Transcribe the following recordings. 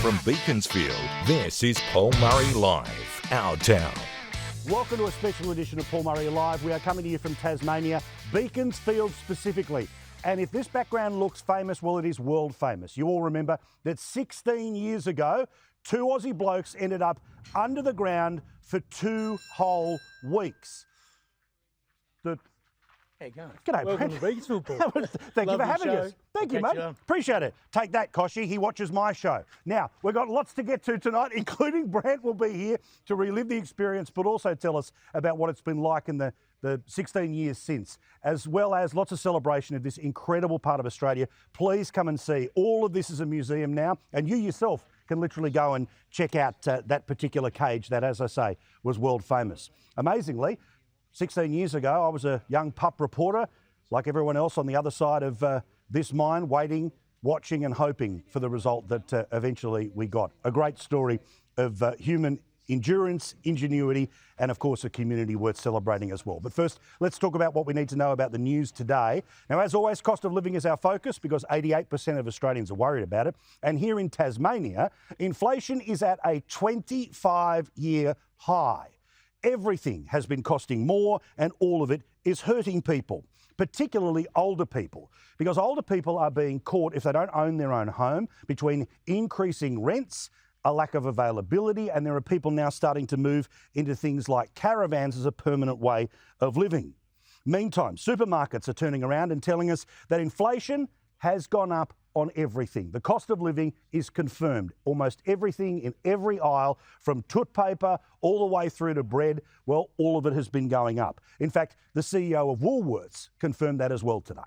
From Beaconsfield, this is Paul Murray Live, Our Town. Welcome to a special edition of Paul Murray Live. We are coming to you from Tasmania, Beaconsfield specifically. And if this background looks famous, well, it is world famous. You all remember that 16 years ago, two Aussie blokes ended up under the ground for 2 whole weeks. How you going? G'day, Welcome Brent. to Beaconsfield, Paul. Thank you for having us. Thank you, mate. you on. Appreciate it. Take that, Koshy. He watches my show. Now, we've got lots to get to tonight, including Brent will be here to relive the experience, but also tell us about what it's been like in the 16 years since, as well as lots of celebration of this incredible part of Australia. Please come and see. All of this is a museum now, and you yourself can literally go and check out that particular cage that, as I say, was world famous. Amazingly, 16 years ago, I was a young pup reporter, like everyone else on the other side of this mine, waiting, watching and hoping for the result that eventually we got. A great story of human endurance, ingenuity, and of course a community worth celebrating as well. But first, let's talk about what we need to know about the news today. Now, as always, cost of living is our focus because 88% of Australians are worried about it. And here in Tasmania, inflation is at a 25-year high. Everything has been costing more and all of it is hurting people, particularly older people, because older people are being caught, if they don't own their own home, between increasing rents, a lack of availability, and there are people now starting to move into things like caravans as a permanent way of living. Meantime, supermarkets are turning around and telling us that inflation has gone up on everything. The cost of living is confirmed. Almost everything in every aisle, from toilet paper all the way through to bread, well, all of it has been going up. In fact, the CEO of Woolworths confirmed that as well today.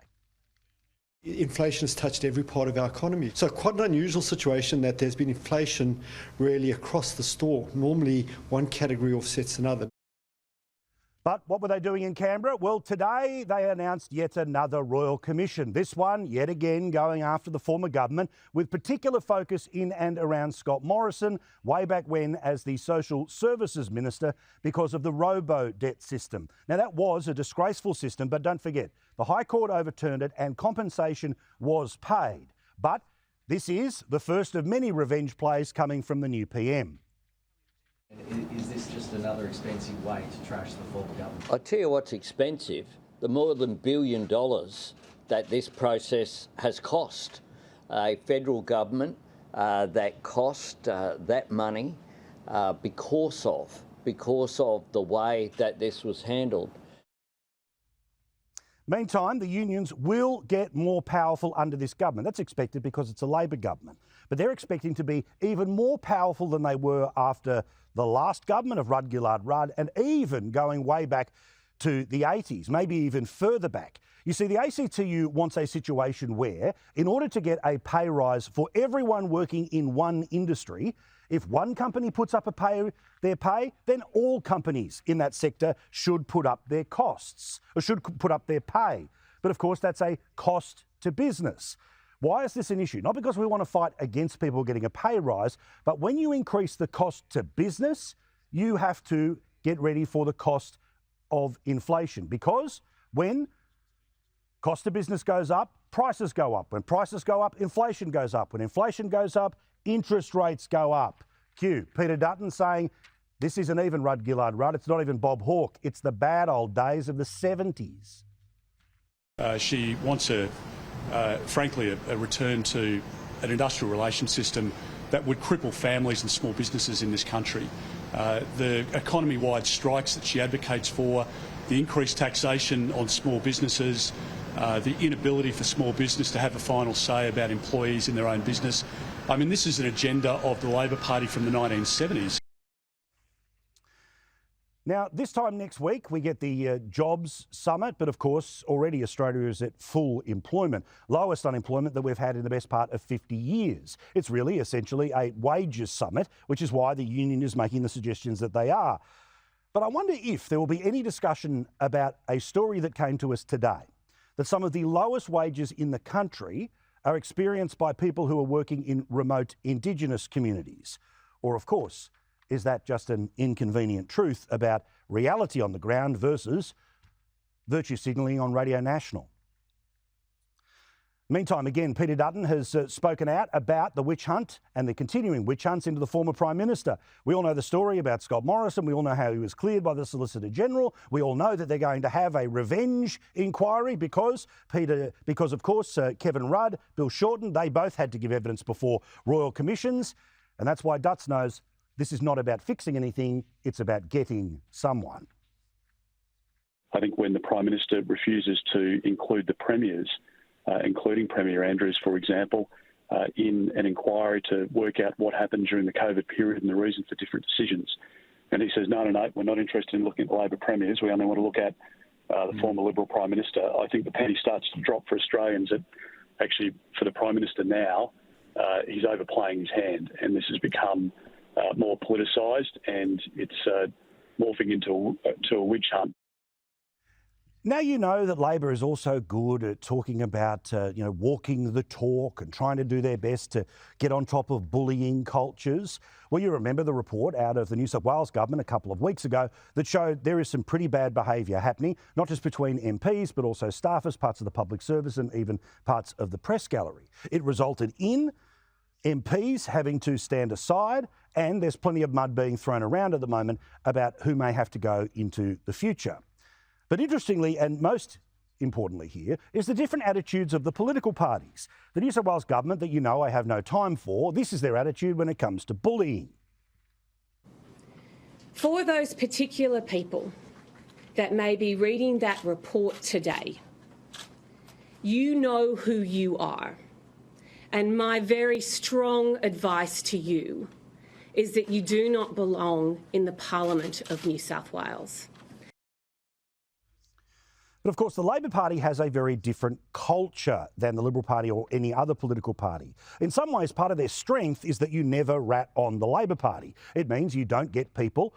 Inflation has touched every part of our economy. So quite an unusual situation that there's been inflation really across the store. Normally one category offsets another. But what were they doing in Canberra? Well, today they announced yet another Royal Commission. This one, yet again, going after the former government, with particular focus in and around Scott Morrison, way back when as the Social Services Minister, because of the robo-debt system. Now, that was a disgraceful system, but don't forget, the High Court overturned it and compensation was paid. But this is the first of many revenge plays coming from the new PM. Is this just another expensive way to trash the former government? I tell you what's expensive, the more than $1 billion that this process has cost a federal government, that cost that money because of the way that this was handled. Meantime, the unions will get more powerful under this government. That's expected because it's a Labor government. But they're expecting to be even more powerful than they were after the last government of Rudd Gillard Rudd, and even going way back to the 80s, maybe even further back. You see, the ACTU wants a situation where, in order to get a pay rise for everyone working in one industry, if one company puts up their pay, then all companies in that sector should put up their costs, or should put up their pay. But of course, that's a cost to business. Why is this an issue? Not because we want to fight against people getting a pay rise, but when you increase the cost to business, you have to get ready for the cost of inflation. Because when cost of business goes up, prices go up. When prices go up, inflation goes up. When inflation goes up, interest rates go up. Cue Peter Dutton saying, this isn't even Rudd Gillard Rudd, it's not even Bob Hawke, it's the bad old days of the 70s. She wants frankly, a return to an industrial relations system that would cripple families and small businesses in this country. The economy-wide strikes that she advocates for, the increased taxation on small businesses, the inability for small business to have a final say about employees in their own business. I mean, this is an agenda of the Labor Party from the 1970s. Now, this time next week, we get the Jobs Summit, but of course, already Australia is at full employment, lowest unemployment that we've had in the best part of 50 years. It's really essentially a wages summit, which is why the union is making the suggestions that they are. But I wonder if there will be any discussion about a story that came to us today, that some of the lowest wages in the country are experienced by people who are working in remote Indigenous communities. Or, of course, is that just an inconvenient truth about reality on the ground versus virtue signalling on Radio National? Meantime, again, Peter Dutton has spoken out about the witch hunt and the continuing witch hunts into the former Prime Minister. We all know the story about Scott Morrison. We all know how he was cleared by the Solicitor General. We all know that they're going to have a revenge inquiry because of course, Kevin Rudd, Bill Shorten, they both had to give evidence before royal commissions. And that's why Dutz knows this is not about fixing anything, it's about getting someone. I think when the Prime Minister refuses to include the premiers, including Premier Andrews, for example, in an inquiry to work out what happened during the COVID period and the reason for different decisions. And he says, no, we're not interested in looking at the Labor premiers. We only want to look at the former Liberal Prime Minister. I think the penny starts to drop for Australians that actually, for the Prime Minister now, he's overplaying his hand, and this has become more politicised, and it's morphing into a witch hunt. Now you know that Labor is also good at talking about, walking the talk and trying to do their best to get on top of bullying cultures. Well, you remember the report out of the New South Wales government a couple of weeks ago that showed there is some pretty bad behaviour happening, not just between MPs, but also staffers, parts of the public service and even parts of the press gallery. It resulted in MPs having to stand aside, and there's plenty of mud being thrown around at the moment about who may have to go into the future. But interestingly, and most importantly here, is the different attitudes of the political parties. The New South Wales government that you know I have no time for, this is their attitude when it comes to bullying. For those particular people that may be reading that report today, you know who you are. And my very strong advice to you is that you do not belong in the Parliament of New South Wales. But of course, the Labor Party has a very different culture than the Liberal Party or any other political party. In some ways, part of their strength is that you never rat on the Labor Party. It means you don't get people,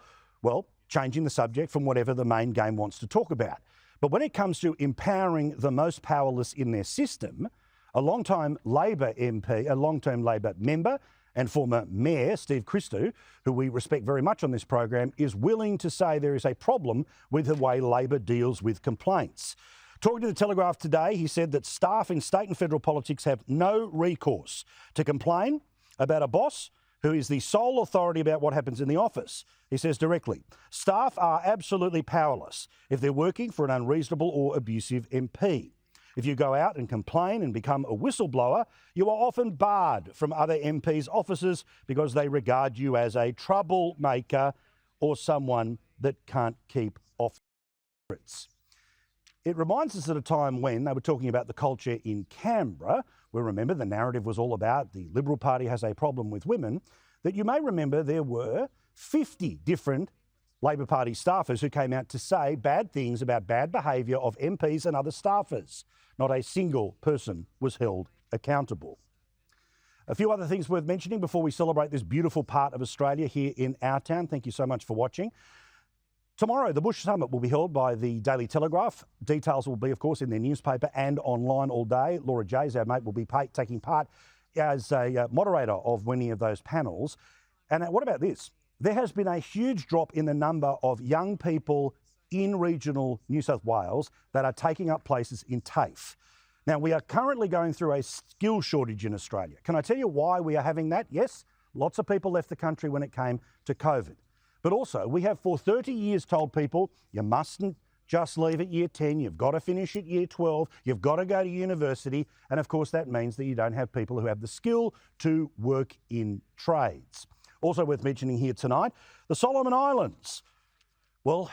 changing the subject from whatever the main game wants to talk about. But when it comes to empowering the most powerless in their system, a long-time Labor MP, a long-term Labor member and former Mayor, Steve Christou, who we respect very much on this program, is willing to say there is a problem with the way Labor deals with complaints. Talking to the Telegraph today, he said that staff in state and federal politics have no recourse to complain about a boss who is the sole authority about what happens in the office. He says directly, staff are absolutely powerless if they're working for an unreasonable or abusive MP. If you go out and complain and become a whistleblower, you are often barred from other MPs' offices because they regard you as a troublemaker or someone that can't keep off secrets. It reminds us at a time when they were talking about the culture in Canberra, where remember the narrative was all about the Liberal Party has a problem with women, that you may remember there were 50 different Labor Party staffers who came out to say bad things about bad behaviour of MPs and other staffers. Not a single person was held accountable. A few other things worth mentioning before we celebrate this beautiful part of Australia here in our town. Thank you so much for watching. Tomorrow, the Bush Summit will be held by the Daily Telegraph. Details will be, of course, in their newspaper and online all day. Laura Jays, our mate, will be taking part as a moderator of many of those panels. And what about this? There has been a huge drop in the number of young people in regional New South Wales that are taking up places in TAFE. Now, we are currently going through a skill shortage in Australia. Can I tell you why we are having that? Yes, lots of people left the country when it came to COVID. But also, we have for 30 years told people you mustn't just leave at year 10, you've got to finish at year 12, you've got to go to university. And of course, that means that you don't have people who have the skill to work in trades. Also worth mentioning here tonight, the Solomon Islands. Well,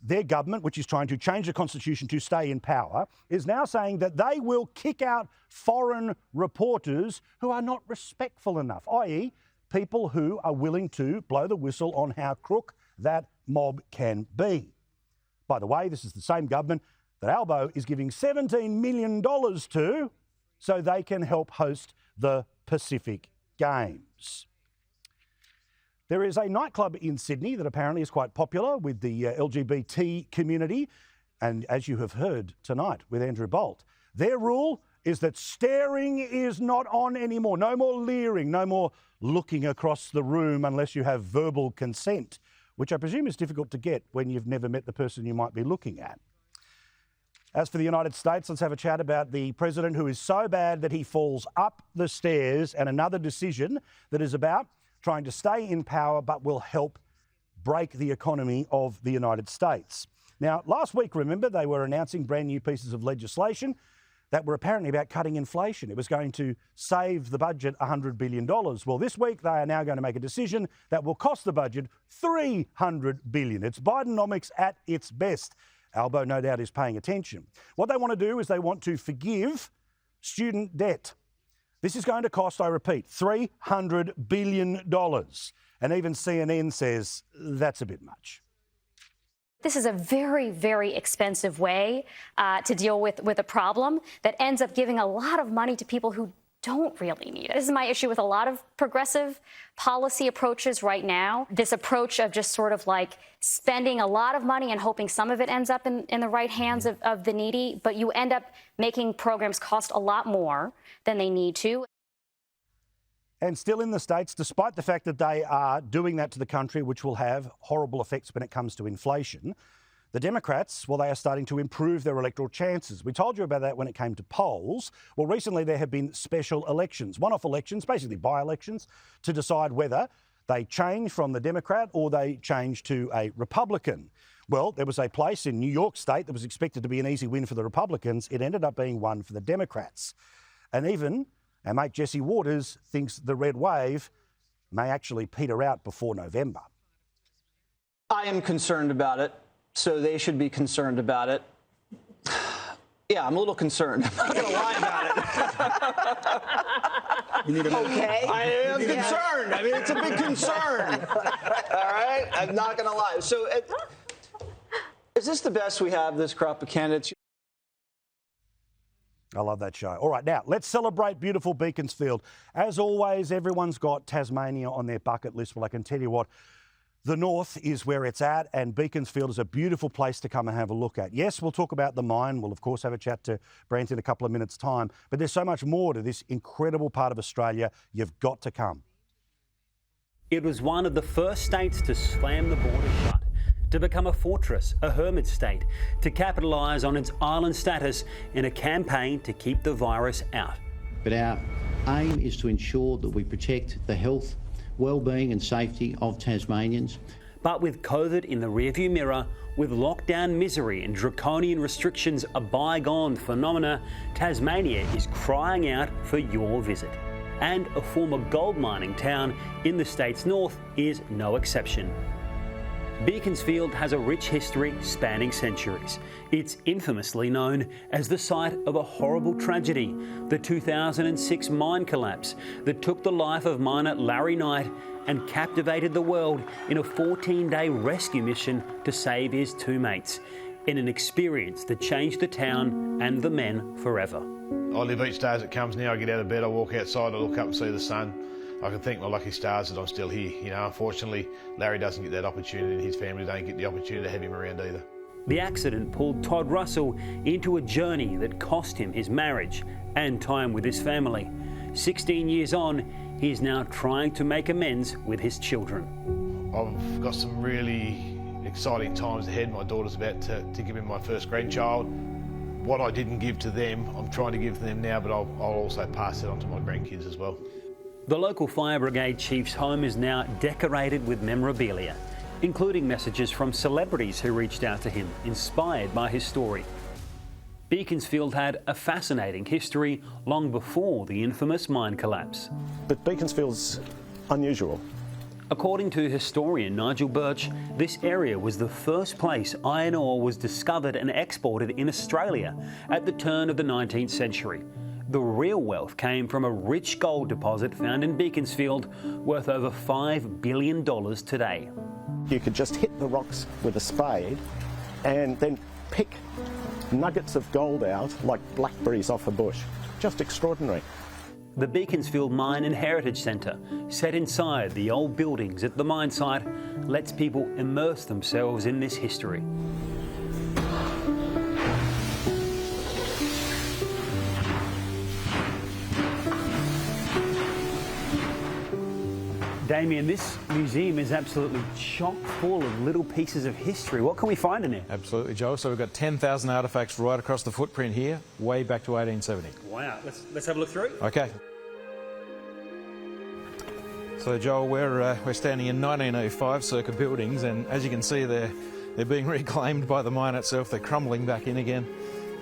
their government, which is trying to change the constitution to stay in power, is now saying that they will kick out foreign reporters who are not respectful enough, i.e. people who are willing to blow the whistle on how crook that mob can be. By the way, this is the same government that Albo is giving $17 million to so they can help host the Pacific Games. There is a nightclub in Sydney that apparently is quite popular with the LGBT community. And as you have heard tonight with Andrew Bolt, their rule is that staring is not on anymore. No more leering, no more looking across the room unless you have verbal consent, which I presume is difficult to get when you've never met the person you might be looking at. As for the United States, let's have a chat about the president who is so bad that he falls up the stairs, and another decision that is about trying to stay in power but will help break the economy of the United States. Now, last week, remember, they were announcing brand new pieces of legislation that were apparently about cutting inflation. It was going to save the budget $100 billion. Well, this week, they are now going to make a decision that will cost the budget $300 billion. It's Bidenomics at its best. Albo, no doubt, is paying attention. What they want to do is they want to forgive student debt. This is going to cost, I repeat, $300 billion. And even CNN says that's a bit much. This is a very, very expensive way to deal with a problem that ends up giving a lot of money to people who don't really need it. This is my issue with a lot of progressive policy approaches right now. This approach of just sort of like spending a lot of money and hoping some of it ends up in the right hands of the needy, but you end up making programs cost a lot more than they need to. And still in the States, despite the fact that they are doing that to the country, which will have horrible effects when it comes to inflation, the Democrats, well, they are starting to improve their electoral chances. We told you about that when it came to polls. Well, recently there have been special elections, one-off elections, basically by-elections, to decide whether they change from the Democrat or they change to a Republican. Well, there was a place in New York State that was expected to be an easy win for the Republicans. It ended up being one for the Democrats. And even our mate Jesse Waters thinks the red wave may actually peter out before November. I am concerned about it, so they should be concerned about it. Yeah, I'm a little concerned. I'm not going to lie about it. You need a okay. I am concerned. I mean, it's a big concern. All right? I'm not going to lie. So is this the best we have, this crop of candidates? I love that show. All right, now, let's celebrate beautiful Beaconsfield. As always, everyone's got Tasmania on their bucket list. Well, I can tell you what, the north is where it's at, and Beaconsfield is a beautiful place to come and have a look at. Yes, we'll talk about the mine. We'll, of course, have a chat to Brent in a couple of minutes' time. But there's so much more to this incredible part of Australia. You've got to come. It was one of the first states to slam the border shut, to become a fortress, a hermit state, to capitalise on its island status in a campaign to keep the virus out. But our aim is to ensure that we protect the health, well-being and safety of Tasmanians. But with COVID in the rearview mirror, with lockdown misery and draconian restrictions a bygone phenomena, Tasmania is crying out for your visit. And a former gold mining town in the state's north is no exception. Beaconsfield has a rich history spanning centuries. It's infamously known as the site of a horrible tragedy, the 2006 mine collapse that took the life of miner Larry Knight and captivated the world in a 14-day rescue mission to save his two mates, in an experience that changed the town and the men forever. I live each day as it comes now. I get out of bed, I walk outside, I look up and see the sun. I can thank my lucky stars that I'm still here. You know, unfortunately, Larry doesn't get that opportunity and his family don't get the opportunity to have him around either. The accident pulled Todd Russell into a journey that cost him his marriage and time with his family. 16 years on, he is now trying to make amends with his children. I've got some really exciting times ahead. My daughter's about to give me my first grandchild. What I didn't give to them, I'm trying to give to them now, but I'll also pass it on to my grandkids as well. The local fire brigade chief's home is now decorated with memorabilia, including messages from celebrities who reached out to him, inspired by his story. Beaconsfield had a fascinating history long before the infamous mine collapse. But Beaconsfield's unusual. According to historian Nigel Birch, this area was the first place iron ore was discovered and exported in Australia at the turn of the 19th century. The real wealth came from a rich gold deposit found in Beaconsfield, worth over $5 billion today. You could just hit the rocks with a spade and then pick nuggets of gold out like blackberries off a bush. Just extraordinary. The Beaconsfield Mine and Heritage Centre, set inside the old buildings at the mine site, lets people immerse themselves in this history. Damien, this museum is absolutely chock full of little pieces of history. What can we find in there? Absolutely, Joel. So we've got 10,000 artefacts right across the footprint here, way back to 1870. Wow. Let's have a look through. Okay. So, Joel, we're standing in 1905 circa buildings, and as you can see, they're being reclaimed by the mine itself. They're crumbling back in again.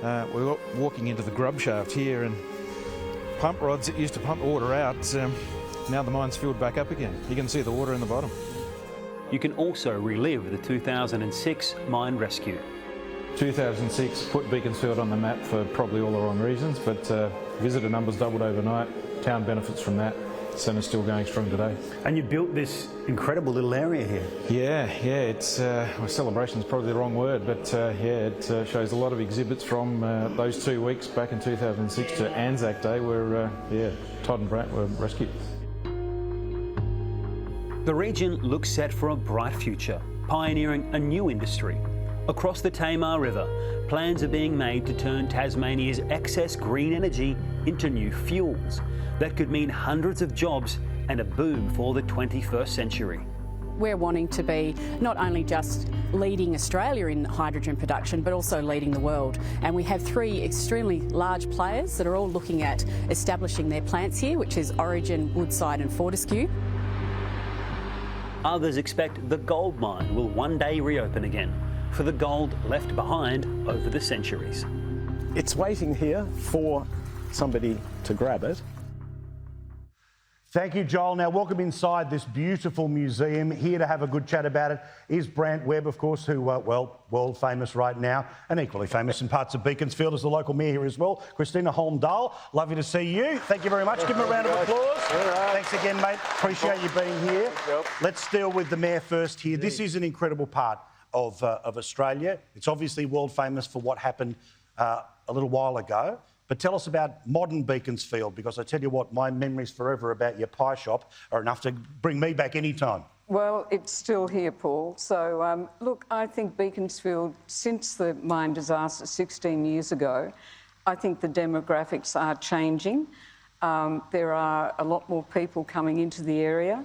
We're walking into the grub shaft here, and pump rods that used to pump the water out, now the mine's filled back up again. You can see the water in the bottom. You can also relive the 2006 mine rescue. 2006 put Beaconsfield on the map for probably all the wrong reasons, but visitor numbers doubled overnight. Town benefits from that. Centre's still going strong today. And you built this incredible little area here. Yeah, it's well, celebration is probably the wrong word, but it shows a lot of exhibits from those 2 weeks back in 2006 to Anzac Day, where Todd and Brant were rescued. The region looks set for a bright future, pioneering a new industry. Across the Tamar River, plans are being made to turn Tasmania's excess green energy into new fuels. That could mean hundreds of jobs and a boom for the 21st century. We're wanting to be not only just leading Australia in hydrogen production, but also leading the world. And we have 3 extremely large players that are all looking at establishing their plants here, which is Origin, Woodside and Fortescue. Others expect the gold mine will one day reopen again for the gold left behind over the centuries. It's waiting here for somebody to grab it. Thank you, Joel. Now, welcome inside this beautiful museum. Here to have a good chat about it is Brant Webb, of course, who, world famous right now and equally famous in parts of Beaconsfield as the local mayor here as well. Christina Holm-Dahl, lovely to see you. Thank you very much. Give him a round of applause. Thanks again, mate. Appreciate you being here. Let's deal with the mayor first here. This is an incredible part of Australia. It's obviously world famous for what happened a little while ago. But tell us about modern Beaconsfield, because I tell you what, my memories forever about your pie shop are enough to bring me back any time. Well, it's still here, Paul. So, look, I think Beaconsfield, since the mine disaster 16 years ago, I think the demographics are changing. There are a lot more people coming into the area,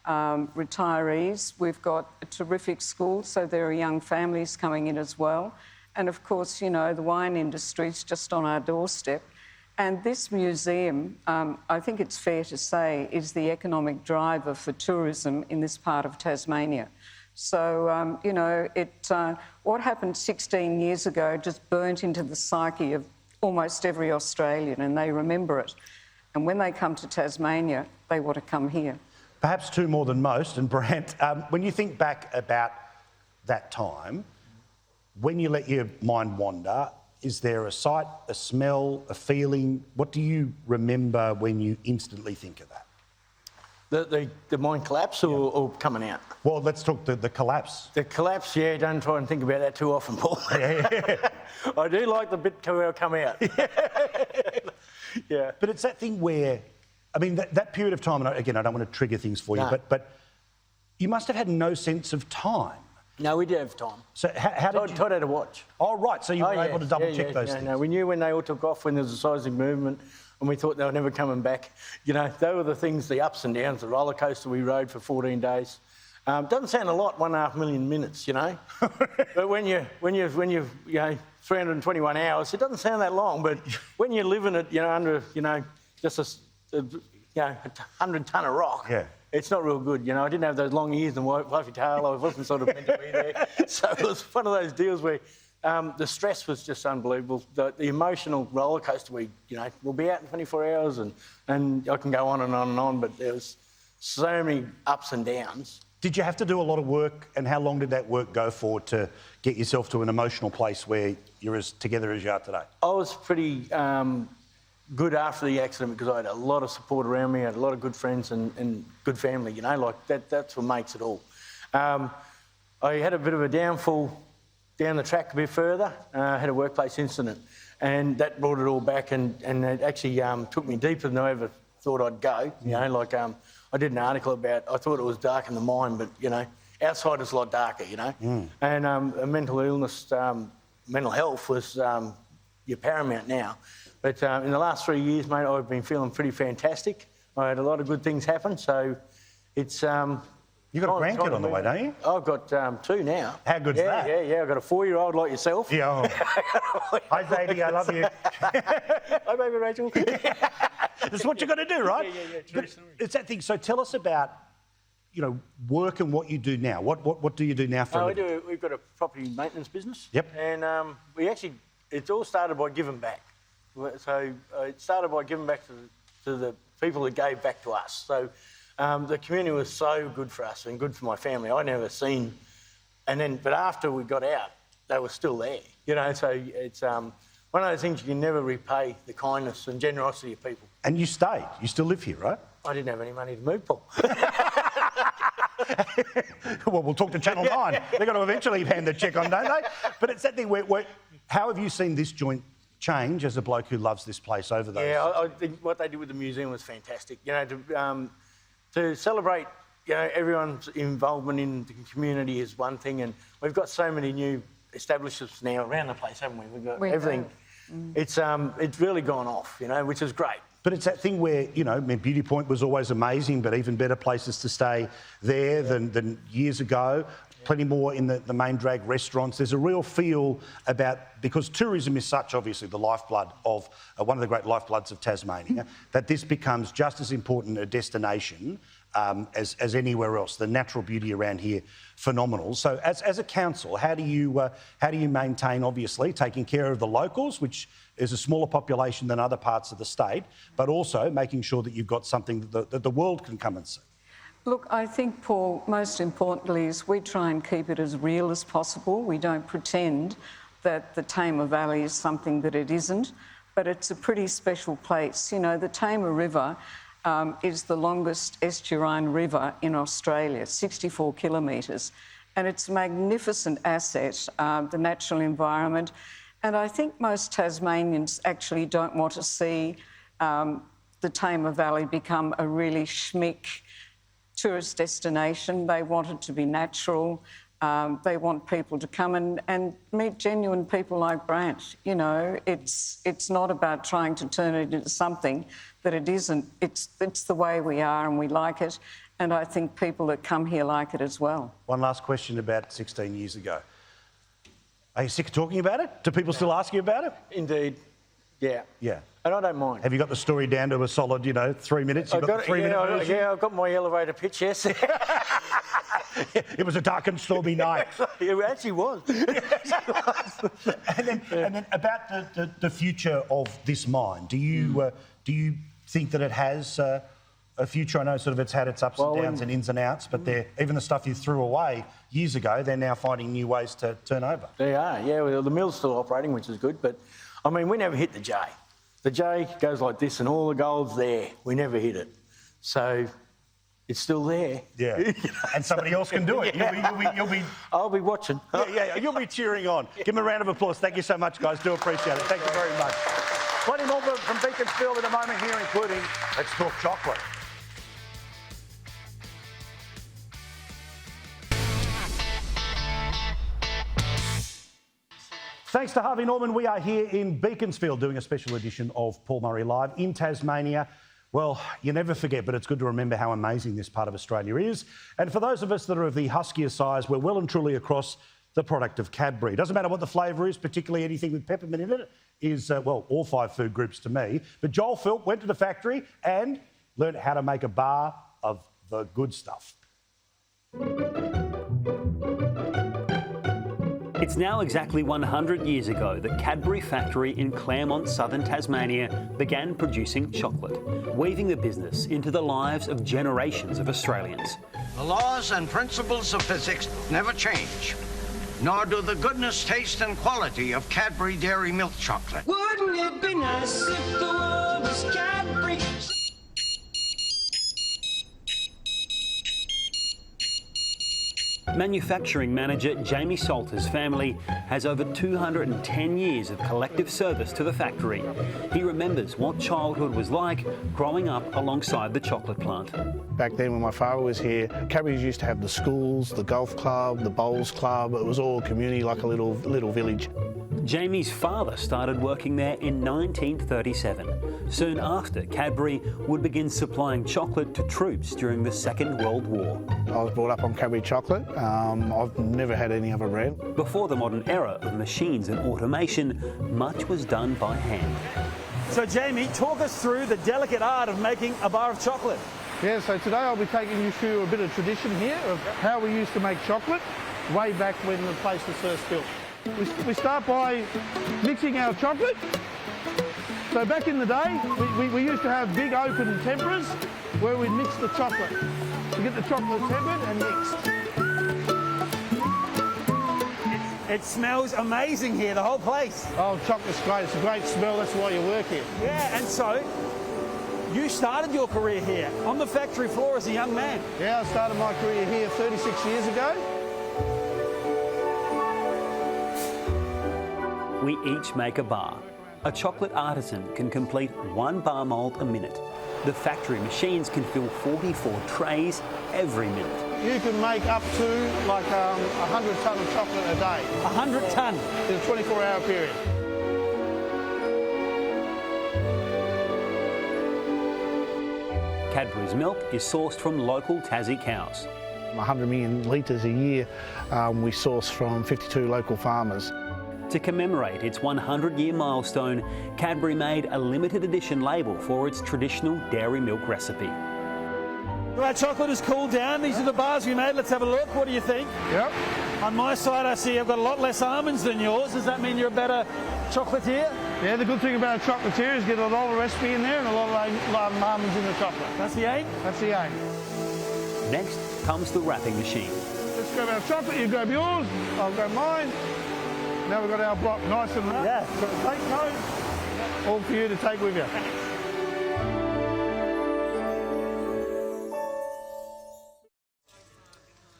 retirees. We've got a terrific school, so there are young families coming in as well. And of course, you know, the wine industry is just on our doorstep. And this museum, I think it's fair to say, is the economic driver for tourism in this part of Tasmania. So, you know, what happened 16 years ago just burnt into the psyche of almost every Australian, and they remember it. And when they come to Tasmania, they want to come here. Perhaps 2 more than most. And Brant, when you think back about that time, when you let your mind wander, is there a sight, a smell, a feeling? What do you remember when you instantly think of that? The mine collapse or coming out? Well, let's talk the collapse. The collapse, yeah, don't try and think about that too often, Paul. Yeah. I do like the bit to come out. Yeah. But it's that thing where, I mean, that period of time, and again, I don't want to trigger things for you, but you must have had no sense of time. No, we did have time. So how did you... Todd had a watch. Oh, right, so you were able to double-check those things. No, we knew when they all took off, when there was a seismic movement, and we thought they were never coming back. You know, they were the things, the ups and downs, the roller coaster we rode for 14 days. Doesn't sound a lot, 1.5 million minutes, you know. But when you 321 hours, it doesn't sound that long. But when you're living it, you know, under, you know, just a 100-ton of rock. Yeah. It's not real good, you know. I didn't have those long ears and fluffy tail. I wasn't sort of meant to be there. So it was one of those deals where the stress was just unbelievable. The emotional roller coaster, we'll be out in 24 hours and I can go on and on and on, but there was so many ups and downs. Did you have to do a lot of work, and how long did that work go for to get yourself to an emotional place where you're as together as you are today? I was pretty good after the accident because I had a lot of support around me, I had a lot of good friends and good family, you know, like that's what makes it all. I had a bit of a downfall down the track a bit further. I had a workplace incident and that brought it all back and it actually took me deeper than I ever thought I'd go. You know, like I did an article about, I thought it was dark in the mine, but, you know, outside it's a lot darker, you know. And mental illness, mental health was paramount now. But in the last 3 years, mate, I've been feeling pretty fantastic. I had a lot of good things happen, so it's You've got a grandkid on the way, don't you? I've got 2 now. How good's that? Yeah. I've got a 4-year-old like yourself. Yeah. Oh. Hi, Zadie, I love you. Hi, baby Rachel. That's what you've got to do, right? Yeah. But it's that thing. So tell us about, work and what you do now. What do you do now for a living? We've got a property maintenance business. Yep. And it's all started by giving back. So it started by giving back to the people that gave back to us. So the community was so good for us and good for my family. I never seen, but after we got out, they were still there. So it's one of those things you can never repay the kindness and generosity of people. And you stayed. You still live here, right? I didn't have any money to move, Paul. Well, we'll talk to Channel 9. They've got to eventually hand the cheque on, don't they? But it's that thing where how have you seen this joint change as a bloke who loves this place over those? Yeah, I think what they did with the museum was fantastic. To celebrate, everyone's involvement in the community is one thing, and we've got so many new establishments now around the place, haven't we? We've got everything. It's really gone off, which is great. But it's that thing where, Beauty Point was always amazing, but even better places to stay there than years ago. Plenty more in the main drag restaurants. There's a real feel about, because tourism is such, obviously, the lifeblood of, one of the great lifebloods of Tasmania, that this becomes just as important a destination as anywhere else. The natural beauty around here, phenomenal. So as a council, how do you maintain, obviously, taking care of the locals, which is a smaller population than other parts of the state, but also making sure that you've got something that the world can come and see? Look, I think, Paul, most importantly is we try and keep it as real as possible. We don't pretend that the Tamar Valley is something that it isn't, but it's a pretty special place. The Tamar River is the longest estuarine river in Australia, 64 kilometres, and it's a magnificent asset, the natural environment. And I think most Tasmanians actually don't want to see the Tamar Valley become a really schmick tourist destination. They want it to be natural. They want people to come and meet genuine people like Brant. It's not about trying to turn it into something that it isn't. It's the way we are and we like it. And I think people that come here like it as well. One last question about 16 years ago. Are you sick of talking about it? Do people still ask you about it? Indeed. Yeah. Yeah. And I don't mind. Have you got the story down to a solid, 3 minutes? You've got the 3 minute version? Yeah, I've got my elevator pitch, yes. It was a dark and stormy night. It actually was. And then about the future of this mine, do you think that it has a future? I know it's had its ups and downs and ins and outs, but even the stuff you threw away years ago, they're now finding new ways to turn over. They are, yeah. Well, the mill's still operating, which is good, but we never hit the J. The J goes like this and all the gold's there. We never hit it. So it's still there. Yeah. And somebody else can do it. Yeah. You'll be... I'll be watching. Yeah, you'll be cheering on. Give them a round of applause. Thank you so much, guys. Do appreciate it. Thank you very much. Plenty more from Beaconsfield in a moment here, including Let's Talk Chocolate. Thanks to Harvey Norman, we are here in Beaconsfield doing a special edition of Paul Murray Live in Tasmania. Well, you never forget, but it's good to remember how amazing this part of Australia is. And for those of us that are of the huskier size, we're well and truly across the product of Cadbury. Doesn't matter what the flavour is, particularly anything with peppermint in it, is, all 5 food groups to me. But Joel Philp went to the factory and learned how to make a bar of the good stuff. It's now exactly 100 years ago that Cadbury factory in Claremont, southern Tasmania, began producing chocolate, weaving the business into the lives of generations of Australians. The laws and principles of physics never change, nor do the goodness, taste and quality of Cadbury Dairy Milk Chocolate. Wouldn't it be nice if the world was Cadbury? Manufacturing manager Jamie Salter's family has over 210 years of collective service to the factory. He remembers what childhood was like growing up alongside the chocolate plant. Back then when my father was here, Cadbury's used to have the schools, the golf club, the bowls club. It was all community, like a little village. Jamie's father started working there in 1937. Soon after, Cadbury would begin supplying chocolate to troops during the Second World War. I was brought up on Cadbury chocolate. I've never had any other brand. Before the modern era of machines and automation, much was done by hand. So Jamie, talk us through the delicate art of making a bar of chocolate. Yeah, so today I'll be taking you through a bit of tradition here of how we used to make chocolate way back when the place was first built. We start by mixing our chocolate. So back in the day, we used to have big open temperers where we'd mix the chocolate to get the chocolate tempered and mixed. It smells amazing here, the whole place. Oh, chocolate's great. It's a great smell. That's why you work here. Yeah, and so you started your career here on the factory floor as a young man. Yeah, I started my career here 36 years ago. We each make a bar. A chocolate artisan can complete 1 bar mould a minute. The factory machines can fill 44 trays every minute. You can make up to like 100 tonne of chocolate a day. 100 tonne? In a 24-hour period. Cadbury's milk is sourced from local Tassie cows. 100 million litres a year we source from 52 local farmers. To commemorate its 100-year milestone, Cadbury made a limited edition label for its traditional dairy milk recipe. Well, our chocolate has cooled down. These are the bars we made. Let's have a look. What do you think? Yep. On my side, I see I've got a lot less almonds than yours. Does that mean you're a better chocolatier? Yeah, the good thing about a chocolatier is get a lot of recipe in there and a lot of almonds in the chocolate. That's the aim? That's the aim. Next comes the wrapping machine. Let's grab our chocolate. You grab yours. I'll grab mine. Now we've got our block nice and wrapped. Yeah. Got a take code. All for you to take with you.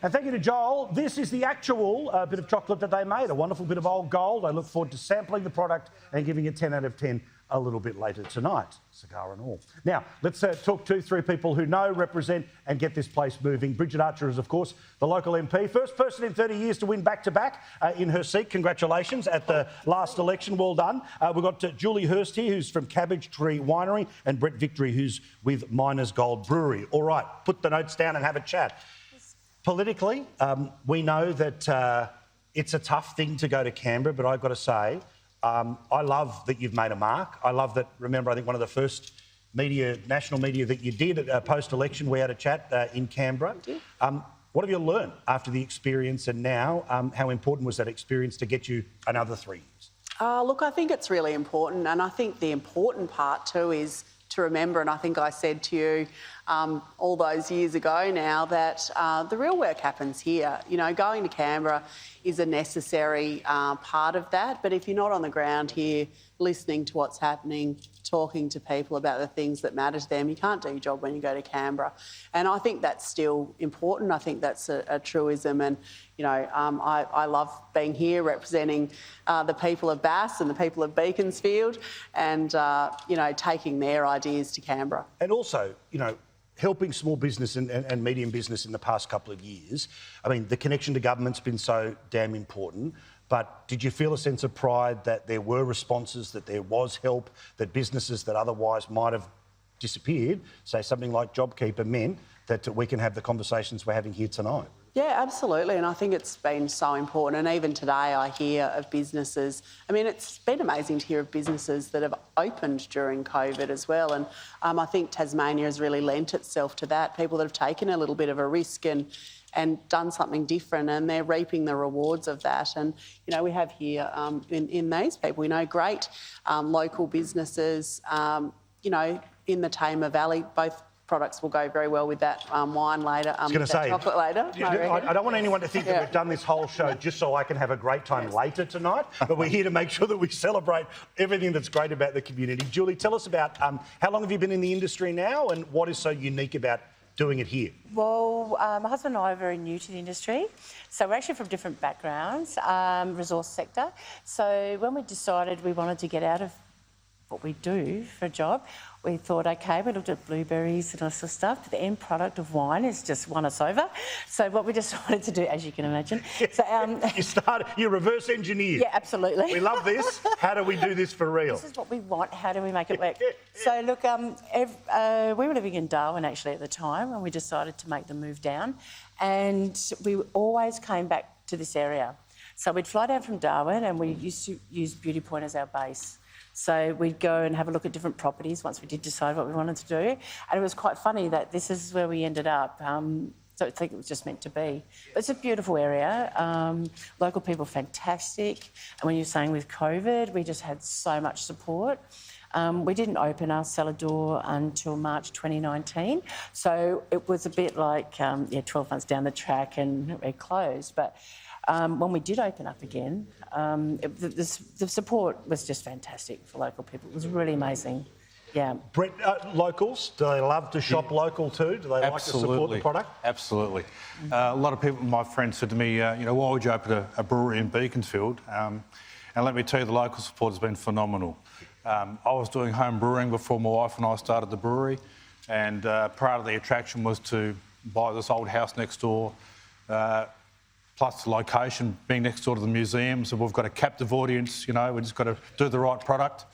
And thank you to Joel. This is the actual bit of chocolate that they made, a wonderful bit of old gold. I look forward to sampling the product and giving it 10 out of 10 a little bit later tonight, cigar and all. Now, let's talk to 3 people who know, represent and get this place moving. Brigitte Archer is, of course, the local MP. First person in 30 years to win back-to-back in her seat. Congratulations at the last election. Well done. We've got Julie Hurst here, who's from Cabbage Tree Winery, and Brett Victory, who's with Miners Gold Brewery. All right, put the notes down and have a chat. Politically, we know that it's a tough thing to go to Canberra, but I've got to say, I love that you've made a mark. I love that, remember, I think one of the first national media that you did post-election, we had a chat in Canberra. What have you learned after the experience, and now how important was that experience to get you another 3 years? Look, I think it's really important, and I think the important part too is to remember, and I think I said to you all those years ago now, that the real work happens here. You know, going to Canberra is a necessary part of that, but if you're not on the ground here, listening to what's happening, talking to people about the things that matter to them, you can't do your job when you go to Canberra. And I think that's still important. I think that's a truism, and you know, I love being here representing the people of Bass and the people of Beaconsfield, and you know, taking their ideas to Canberra. And also, you know, helping small business and medium business in the past couple of years. I mean, the connection to government's been so damn important, but did you feel a sense of pride that there were responses, that there was help, that businesses that otherwise might have disappeared, say something like JobKeeper, meant that we can have the conversations we're having here tonight? Yeah, absolutely, and I think it's been so important, and even today I hear of businesses. I mean, it's been amazing to hear of businesses that have opened during COVID as well, and I think Tasmania has really lent itself to that. People that have taken a little bit of a risk and done something different, and they're reaping the rewards of that. And, you know, we have here in these people, we know great local businesses, you know, in the Tamar Valley. Both products will go very well with that wine later, with that chocolate later. I don't want anyone to think that we've done this whole show just so I can have a great time later tonight, but we're here to make sure that we celebrate everything that's great about the community. Julie, tell us about how long have you been in the industry now, and what is so unique about doing it here? Well, my husband and I are very new to the industry, so we're actually from different backgrounds, resource sector. So when we decided we wanted to get out of what we do for a job, we thought, okay, we looked at blueberries and all sorts of stuff, but the end product of wine has just won us over. So what we decided to do, as you can imagine... So, you reverse engineered. Yeah, absolutely. We love this. How do we do this for real? This is what we want. How do we make it work? So look, we were living in Darwin actually at the time when we decided to make the move down, and we always came back to this area. So we'd fly down from Darwin and we used to use Beauty Point as our base. So we'd go and have a look at different properties once we did decide what we wanted to do. And it was quite funny that this is where we ended up. So I think it was just meant to be. But it's a beautiful area. Local people, fantastic. And when you're saying with COVID, we just had so much support. We didn't open our cellar door until March 2019. So it was a bit like, 12 months down the track and we're closed. But when we did open up again, the support was just fantastic for local people. It was really amazing. Yeah. Brett, locals, do they love to shop local too? Do they like to support the product? Absolutely. A lot of people, my friends said to me, why would you open a brewery in Beaconsfield? And let me tell you, the local support has been phenomenal. I was doing home brewing before my wife and I started the brewery, and part of the attraction was to buy this old house next door, plus the location being next door to the museum, so we've got a captive audience, we've just got to do the right product.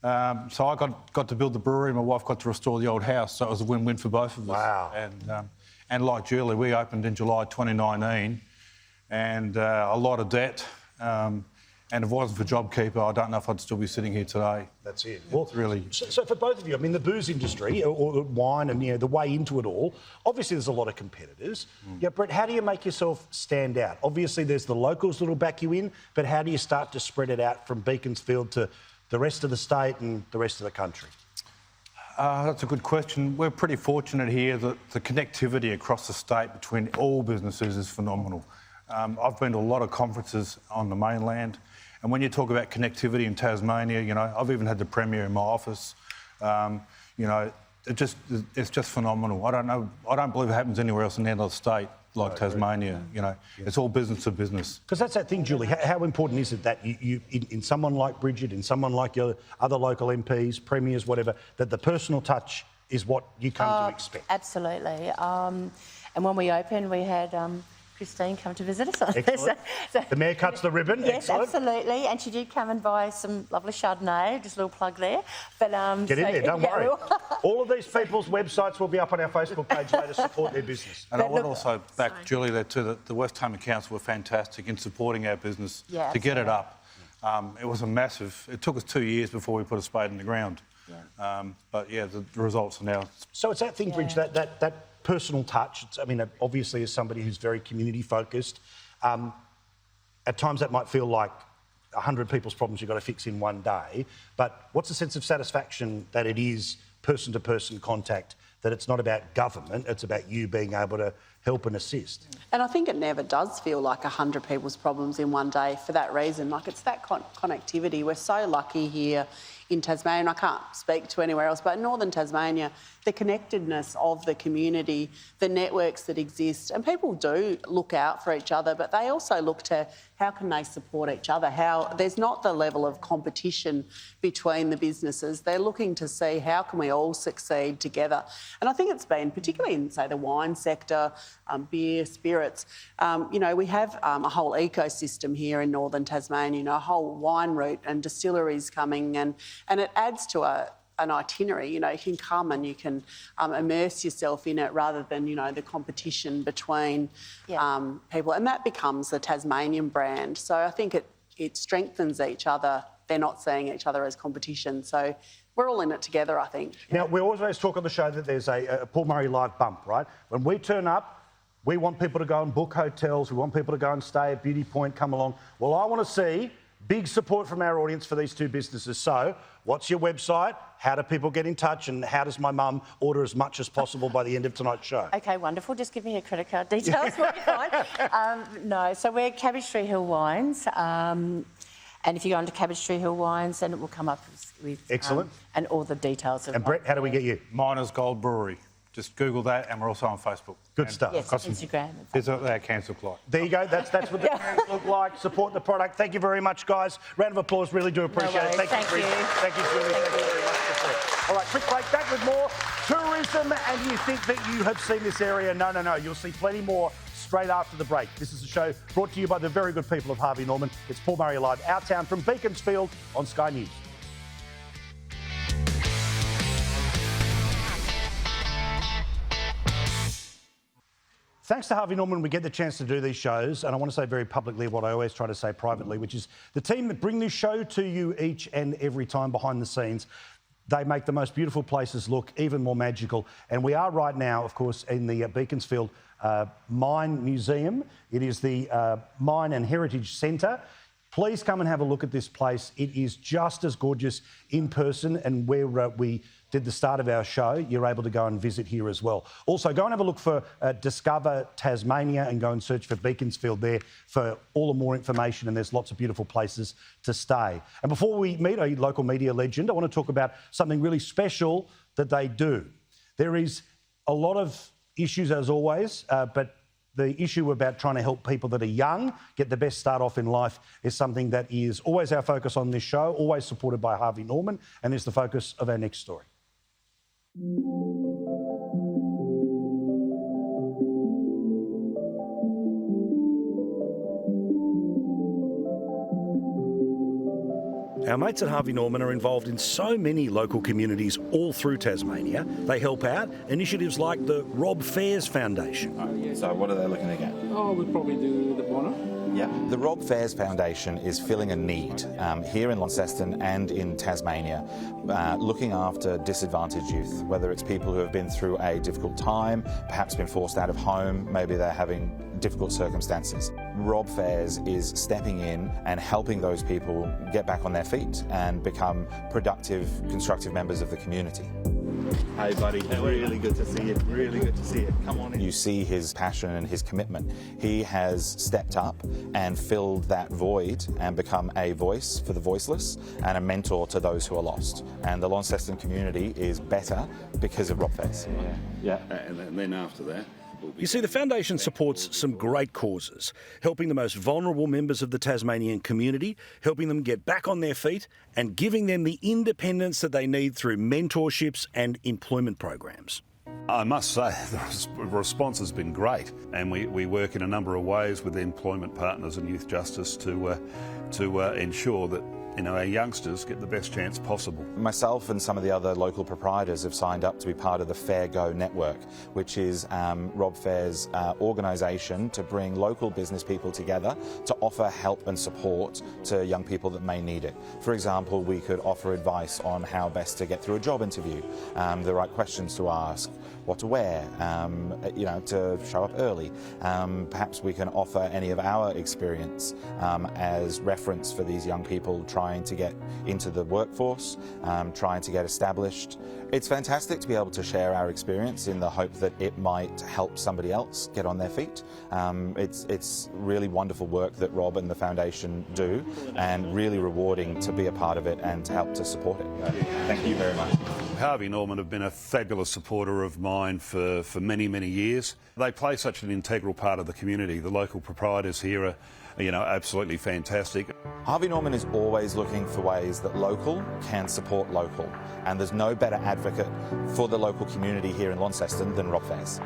So I got to build the brewery, my wife got to restore the old house, so it was a win-win for both of us. Wow. And like Julie, we opened in July 2019, and a lot of debt, and if it wasn't for JobKeeper, I don't know if I'd still be sitting here today. That's it. Well, really. So for both of you, I mean, the booze industry or wine and the way into it all, obviously there's a lot of competitors. Yeah, Brett, how do you make yourself stand out? Obviously there's the locals that'll back you in, but how do you start to spread it out from Beaconsfield to the rest of the state and the rest of the country? That's a good question. We're pretty fortunate here that the connectivity across the state between all businesses is phenomenal. I've been to a lot of conferences on the mainland, and when you talk about connectivity in Tasmania, I've even had the Premier in my office. It's just phenomenal. I don't believe it happens anywhere else in the other state like Tasmania. It's all business to business. Because that's that thing, Julie. How important is it that you in someone like Brigitte, in someone like your other local MPs, premiers, whatever, that the personal touch is what you come to expect? Absolutely. And when we opened, we had Christine come to visit us. Excellent. The mayor cuts the ribbon. Yes, Excellent. absolutely. And she did come and buy some lovely Chardonnay, just a little plug there. But Get in there, don't worry. All of these people's websites will be up on our Facebook page later to support their business. And I would also back Julie there too, that the West Hammer Council were fantastic in supporting our business to get it up. It was a massive... It took us 2 years before we put a spade in the ground. But yeah, the results are now... So it's that thing, Bridge, that personal touch. Obviously, as somebody who's very community focused, at times that might feel like 100 people's problems you've got to fix in one day. But what's the sense of satisfaction that it is person-to-person contact, that it's not about government, it's about you being able to help and assist? And I think it never does feel like 100 people's problems in one day for that reason. Like, it's that connectivity. We're so lucky here in Tasmania, and I can't speak to anywhere else, but in northern Tasmania, the connectedness of the community, the networks that exist, and people do look out for each other, but they also look to how can they support each other. There's not the level of competition between the businesses. They're looking to see how can we all succeed together. And I think it's been, particularly in, say, the wine sector, beer, spirits, we have a whole ecosystem here in northern Tasmania, a whole wine route and distilleries coming, and it adds to an itinerary. You can come and you can immerse yourself in it rather than, the competition between people. And that becomes the Tasmanian brand. So I think it strengthens each other. They're not seeing each other as competition. So we're all in it together, I think. Now, we always talk on the show that there's a Paul Murray live bump, right? When we turn up, we want people to go and book hotels. We want people to go and stay at Beauty Point, come along. Well, I want to see big support from our audience for these two businesses. So, what's your website? How do people get in touch? And how does my mum order as much as possible by the end of tonight's show? Okay, wonderful. Just give me your credit card details. We'll be fine. No, so we're Cabbage Tree Hill Wines. And if you go onto Cabbage Tree Hill Wines, then it will come up with... Excellent. And all the details. And Brett, how do we get you? Miners Gold Brewery. Just Google that, and we're also on Facebook. Good stuff. Yes, Instagram. Here's what our cans look like. There you go. That's what the cans look like. Support the product. Thank you very much, guys. Round of applause. Really do appreciate it. Thank you. Thank you, Julie. Thank you very much. All right, quick break. Back with more tourism. And you think that you have seen this area? No. You'll see plenty more straight after the break. This is a show brought to you by the very good people of Harvey Norman. It's Paul Murray Live, Our Town from Beaconsfield on Sky News. Thanks to Harvey Norman, we get the chance to do these shows, and I want to say very publicly what I always try to say privately, which is the team that bring this show to you each and every time behind the scenes, they make the most beautiful places look even more magical. And we are right now, of course, in the Beaconsfield Mine Museum. It is the Mine and Heritage Centre. Please come and have a look at this place. It is just as gorgeous in person, and where we did the start of our show, you're able to go and visit here as well. Also, go and have a look for Discover Tasmania and go and search for Beaconsfield there for all the more information, and there's lots of beautiful places to stay. And before we meet a local media legend, I want to talk about something really special that they do. There is a lot of issues, as always, but the issue about trying to help people that are young get the best start off in life is something that is always our focus on this show, always supported by Harvey Norman, and is the focus of our next story. Our mates at Harvey Norman are involved in so many local communities all through Tasmania. They help out initiatives like the Rob Faze Foundation. So what are they looking to get? Oh, we'll probably do the Bonner. Yeah. The Rob Faze Foundation is filling a need here in Launceston and in Tasmania, looking after disadvantaged youth, whether it's people who have been through a difficult time, perhaps been forced out of home, maybe they're having difficult circumstances. Rob Faze is stepping in and helping those people get back on their feet and become productive, constructive members of the community. Hey buddy, really good to see you, really good to see you. Come on in. You see his passion and his commitment. He has stepped up and filled that void and become a voice for the voiceless and a mentor to those who are lost. And the Launceston community is better because of Rob Faze. Yeah. And then after that, you see, the foundation supports some great causes, helping the most vulnerable members of the Tasmanian community, helping them get back on their feet and giving them the independence that they need through mentorships and employment programs. I must say the response has been great, and we work in a number of ways with the employment partners and youth justice to ensure that our youngsters get the best chance possible. Myself and some of the other local proprietors have signed up to be part of the Fair Go Network, which is Rob Fair's organisation to bring local business people together to offer help and support to young people that may need it. For example, we could offer advice on how best to get through a job interview, the right questions to ask, what to wear, to show up early. Perhaps we can offer any of our experience as reference for these young people trying to get into the workforce, trying to get established. It's fantastic to be able to share our experience in the hope that it might help somebody else get on their feet. It's really wonderful work that Rob and the foundation do, and really rewarding to be a part of it and to help to support it. Thank you very much. Harvey Norman have been a fabulous supporter of mine for many, many years. They play such an integral part of the community. The local proprietors here are absolutely fantastic. Harvey Norman is always looking for ways that local can support local, and there's no better advocate for the local community here in Launceston than Rob Faze.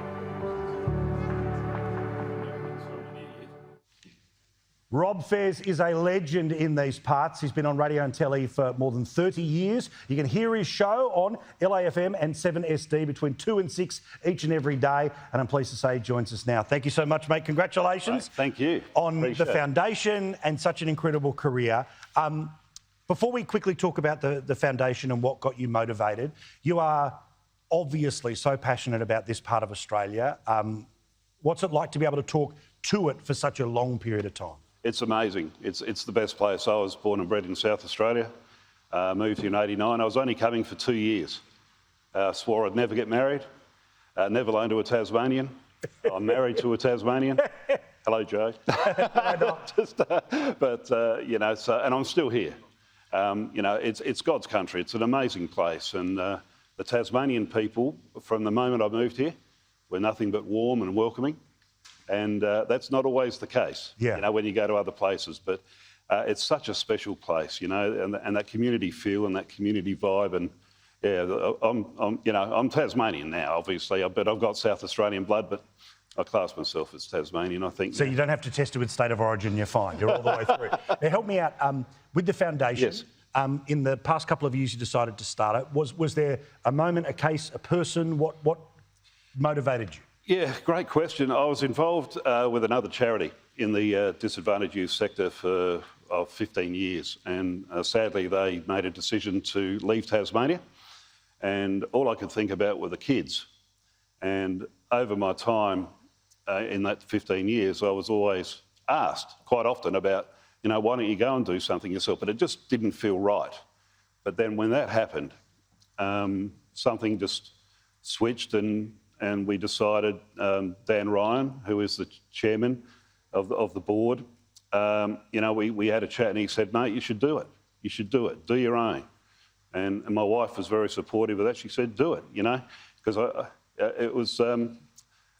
Rob Faze is a legend in these parts. He's been on radio and telly for more than 30 years. You can hear his show on LAFM and 7SD between 2 and 6 each and every day. And I'm pleased to say he joins us now. Thank you so much, mate. Congratulations. Thank you. On the foundation and such an incredible career. Before we quickly talk about the foundation and what got you motivated, you are obviously so passionate about this part of Australia. What's it like to be able to talk to it for such a long period of time? It's amazing. It's the best place. I was born and bred in South Australia, moved here in '89. I was only coming for 2 years. Swore I'd never get married, never loaned to a Tasmanian. I'm married to a Tasmanian. Hello, Joe. And I'm still here. It's God's country. It's an amazing place, and the the Tasmanian people, from the moment I moved here, were nothing but warm and welcoming. And that's not always the case, you know, when you go to other places. But it's such a special place, you know, and that community feel and that community vibe. And yeah, I'm Tasmanian now, obviously, but I've got South Australian blood, but I class myself as Tasmanian, I think. So you don't have to test it with state of origin, you're fine. You're all the way through. Now, help me out. With the foundation, yes. In the past couple of years you decided to start it. Was there a moment, a case, a person? What motivated you? Yeah, great question. I was involved with another charity in the disadvantaged youth sector for 15 years, and sadly they made a decision to leave Tasmania, and all I could think about were the kids. And over my time in that 15 years, I was always asked quite often about, you know, why don't you go and do something yourself? But it just didn't feel right. But then when that happened, something just switched, and we decided, Dan Ryan, who is the chairman of the board, you know, we had a chat and he said, mate, you should do it. You should do it. Do your own. And my wife was very supportive of that. She said, do it, you know, because it was,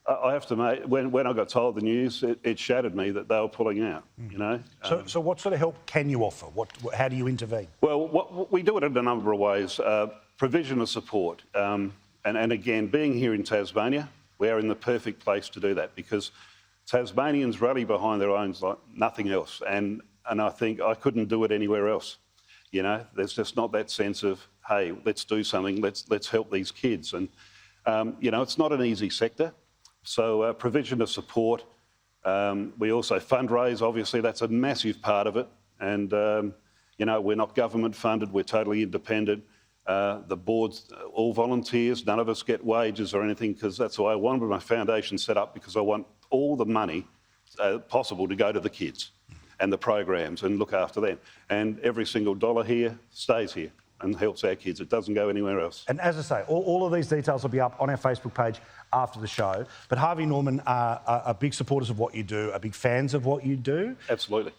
I have to make, when I got told the news, it shattered me that they were pulling out, you know. So what sort of help can you offer? How do you intervene? Well, we do it in a number of ways. Provision of support. And again, being here in Tasmania, we are in the perfect place to do that because Tasmanians rally behind their own like nothing else. And I think I couldn't do it anywhere else. You know, there's just not that sense of, hey, let's do something, let's help these kids. And, you know, it's not an easy sector. So provision of support. We also fundraise, obviously, that's a massive part of it. And, you know, we're not government funded, we're totally independent. The board's all volunteers, none of us get wages or anything because that's why I wanted my foundation set up, because I want all the money possible to go to the kids and the programs and look after them. And every single dollar here stays here and helps our kids. It doesn't go anywhere else. And as I say, all of these details will be up on our Facebook page after the show. But Harvey Norman are big supporters of what you do, are big fans of what you do. Absolutely.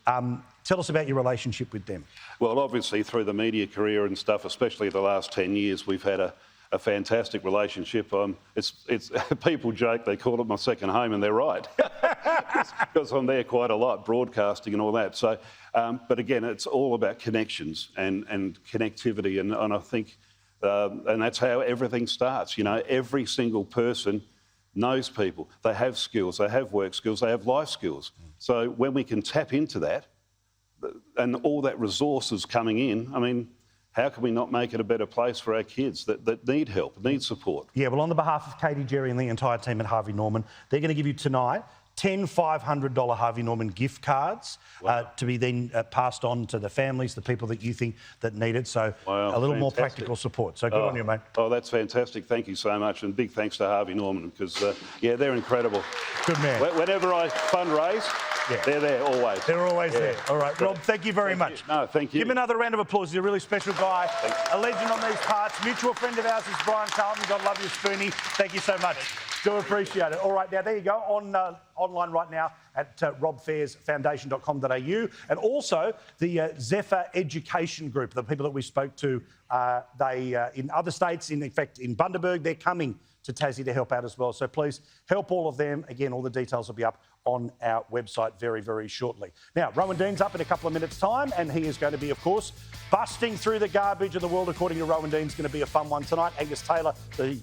Tell us about your relationship with them. Well, obviously through the media career and stuff, especially the last 10 years, we've had a fantastic relationship. It's people joke, they call it my second home, and they're right. Because I'm there quite a lot, broadcasting and all that. So, but again, it's all about connections and connectivity, and I think, and that's how everything starts. You know, every single person knows people. They have skills, they have work skills, they have life skills. So when we can tap into that, and all that resources coming in, I mean, how can we not make it a better place for our kids that need help, need support? Yeah, well, on the behalf of Katie, Jerry and the entire team at Harvey Norman, they're going to give you tonight 10 $500 Harvey Norman gift cards to be then passed on to the families, the people that you think that need it. So a little more practical support. So good on you, mate. Oh, that's fantastic. Thank you so much. And big thanks to Harvey Norman because, yeah, they're incredible. Good man. Whenever I fundraise, they're there always. They're always there. All right, Rob, thank you very much. No, thank you. Give him another round of applause. He's a really special guy, a legend on these parts. Mutual friend of ours is Brian Carlton. God love you, Spoonie. Thank you so much. Do appreciate it. All right, now there you go, online right now at robfairsfoundation.com.au, and also the Zephyr Education Group, the people that we spoke to, they in other states, in fact in Bundaberg, they're coming to Tassie to help out as well. So please help all of them. Again, all the details will be up on our website very, very shortly. Now, Rowan Dean's up in a couple of minutes' time, and he is going to be, of course, busting through the garbage of the world. According to Rowan Dean's going to be a fun one tonight. Angus Taylor, the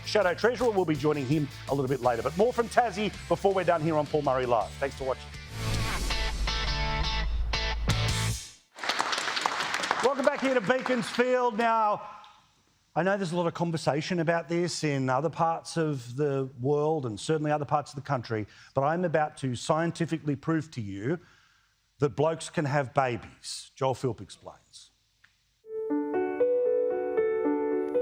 Shadow Treasurer, will be joining him a little bit later. But more from Tassie before we're done here on Paul Murray Live. Thanks for watching. Welcome back here to Beaconsfield. Now, I know there's a lot of conversation about this in other parts of the world and certainly other parts of the country, but I'm about to scientifically prove to you that blokes can have babies. Joel Philp explains.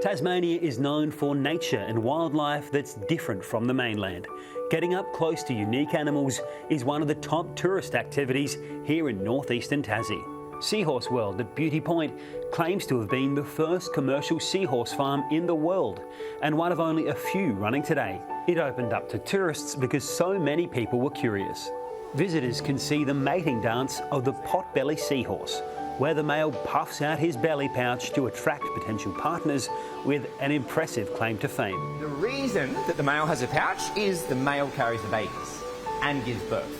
Tasmania is known for nature and wildlife that's different from the mainland. Getting up close to unique animals is one of the top tourist activities here in northeastern Tassie. Seahorse World at Beauty Point claims to have been the first commercial seahorse farm in the world and one of only a few running today. It opened up to tourists because so many people were curious. Visitors can see the mating dance of the potbelly seahorse, where the male puffs out his belly pouch to attract potential partners with an impressive claim to fame. The reason that the male has a pouch is the male carries the babies and gives birth.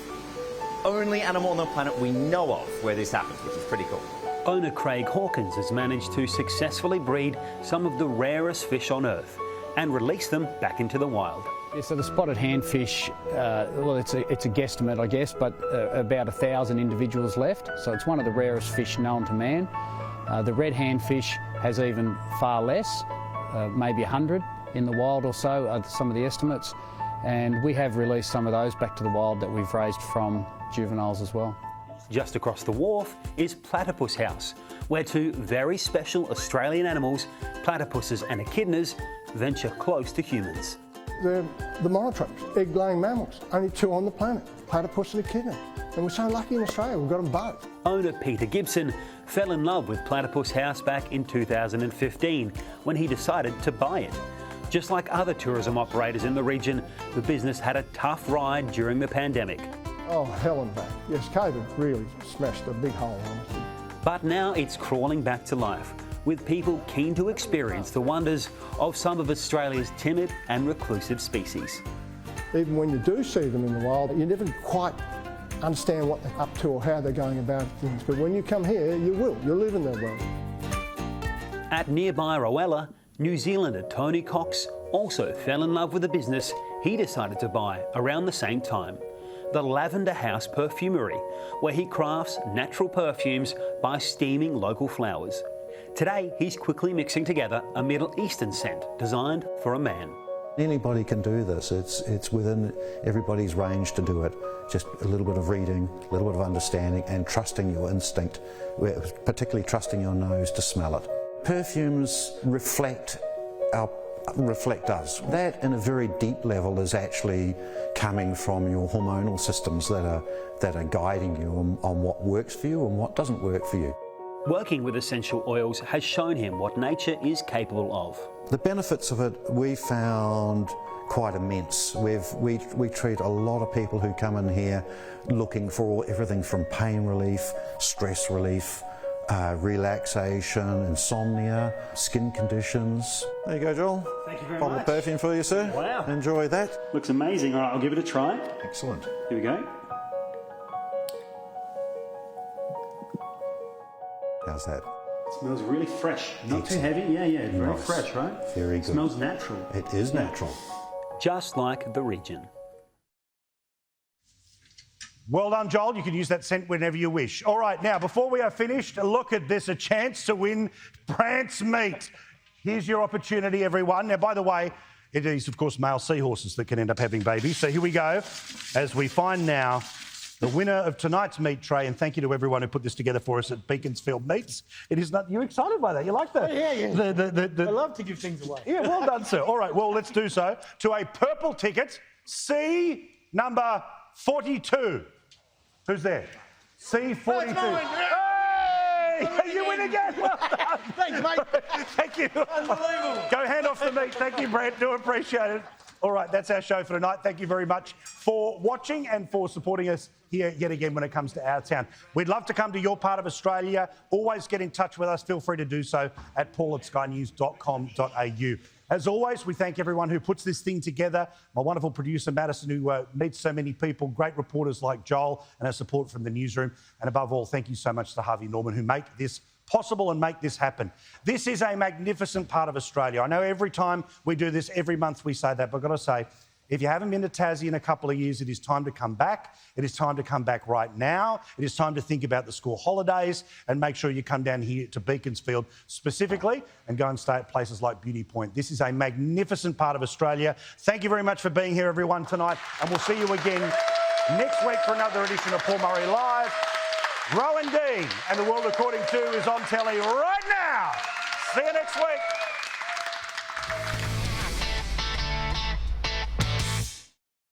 Only animal on the planet we know of where this happens, which is pretty cool. Owner Craig Hawkins has managed to successfully breed some of the rarest fish on Earth and release them back into the wild. Yeah, so the spotted handfish, well, it's a guesstimate, I guess, but about 1,000 individuals left. So it's one of the rarest fish known to man. The red handfish has even far less, maybe 100 in the wild or so, are some of the estimates. And we have released some of those back to the wild that we've raised from juveniles as well. Just across the wharf is Platypus House, where two very special Australian animals, platypuses and echidnas, venture close to humans. They're the monotropes, egg-laying mammals, only two on the planet, platypus and echidna. And we're so lucky in Australia, we've got them both. Owner Peter Gibson fell in love with Platypus House back in 2015 when he decided to buy it. Just like other tourism operators in the region, the business had a tough ride during the pandemic. Oh, hell and back. Yes, COVID really smashed a big hole, honestly. But now it's crawling back to life, with people keen to experience the wonders of some of Australia's timid and reclusive species. Even when you do see them in the wild, you never quite understand what they're up to or how they're going about things. But when you come here, you will. You'll live in their world. At nearby Rowella, New Zealander Tony Cox also fell in love with the business he decided to buy around the same time. The Lavender House Perfumery, where he crafts natural perfumes by steaming local flowers. Today, he's quickly mixing together a Middle Eastern scent designed for a man. Anybody can do this. It's within everybody's range to do it. Just a little bit of reading, a little bit of understanding and trusting your instinct, particularly trusting your nose to smell it. Perfumes reflect us. That, in a very deep level, is actually coming from your hormonal systems that are guiding you on what works for you and what doesn't work for you. Working with essential oils has shown him what nature is capable of. The benefits of it we found quite immense. We treat a lot of people who come in here looking for everything from pain relief, stress relief, relaxation, insomnia, skin conditions. There you go, Joel. Thank you very Bottle much. of perfume for you, sir. Wow. Enjoy that. Looks amazing. All right, I'll give it a try. Excellent. Here we go. How's that? Smells really fresh. Not too heavy. Yeah, very Nice. fresh, right? Very good. Smells natural. It is natural. Just like the region. Well done, Joel. You can use that scent whenever you wish. All right, now, before we are finished, look at this, a chance to win Brant's meat. Here's your opportunity, everyone. Now, by the way, it is, of course, male seahorses that can end up having babies. So here we go, as we find now the winner of tonight's meat tray, and thank you to everyone who put this together for us at Beaconsfield Meats. It is not... You're excited by that? You like that? Yeah. I love to give things away. Yeah, well done, sir. All right, well, let's do so. To a purple ticket, C number 42. Who's there? C42. Hey! You win again. Well done. Thanks, mate. Thank you. Unbelievable. Go hand off the meat. Thank you, Brent. Do appreciate it. All right, that's our show for tonight. Thank you very much for watching and for supporting us here yet again when it comes to our town. We'd love to come to your part of Australia. Always get in touch with us. Feel free to do so at paul@skynews.com.au. As always, we thank everyone who puts this thing together. My wonderful producer, Madison, who meets so many people, great reporters like Joel, and our support from the newsroom. And above all, thank you so much to Harvey Norman, who make this possible and make this happen. This is a magnificent part of Australia. I know every time we do this, every month we say that, but I've got to say, if you haven't been to Tassie in a couple of years, it is time to come back. It is time to come back right now. It is time to think about the school holidays and make sure you come down here to Beaconsfield specifically and go and stay at places like Beauty Point. This is a magnificent part of Australia. Thank you very much for being here, everyone, tonight, and we'll see you again next week for another edition of Paul Murray Live. Rowan Dean and The World According To is on telly right now. See you next week.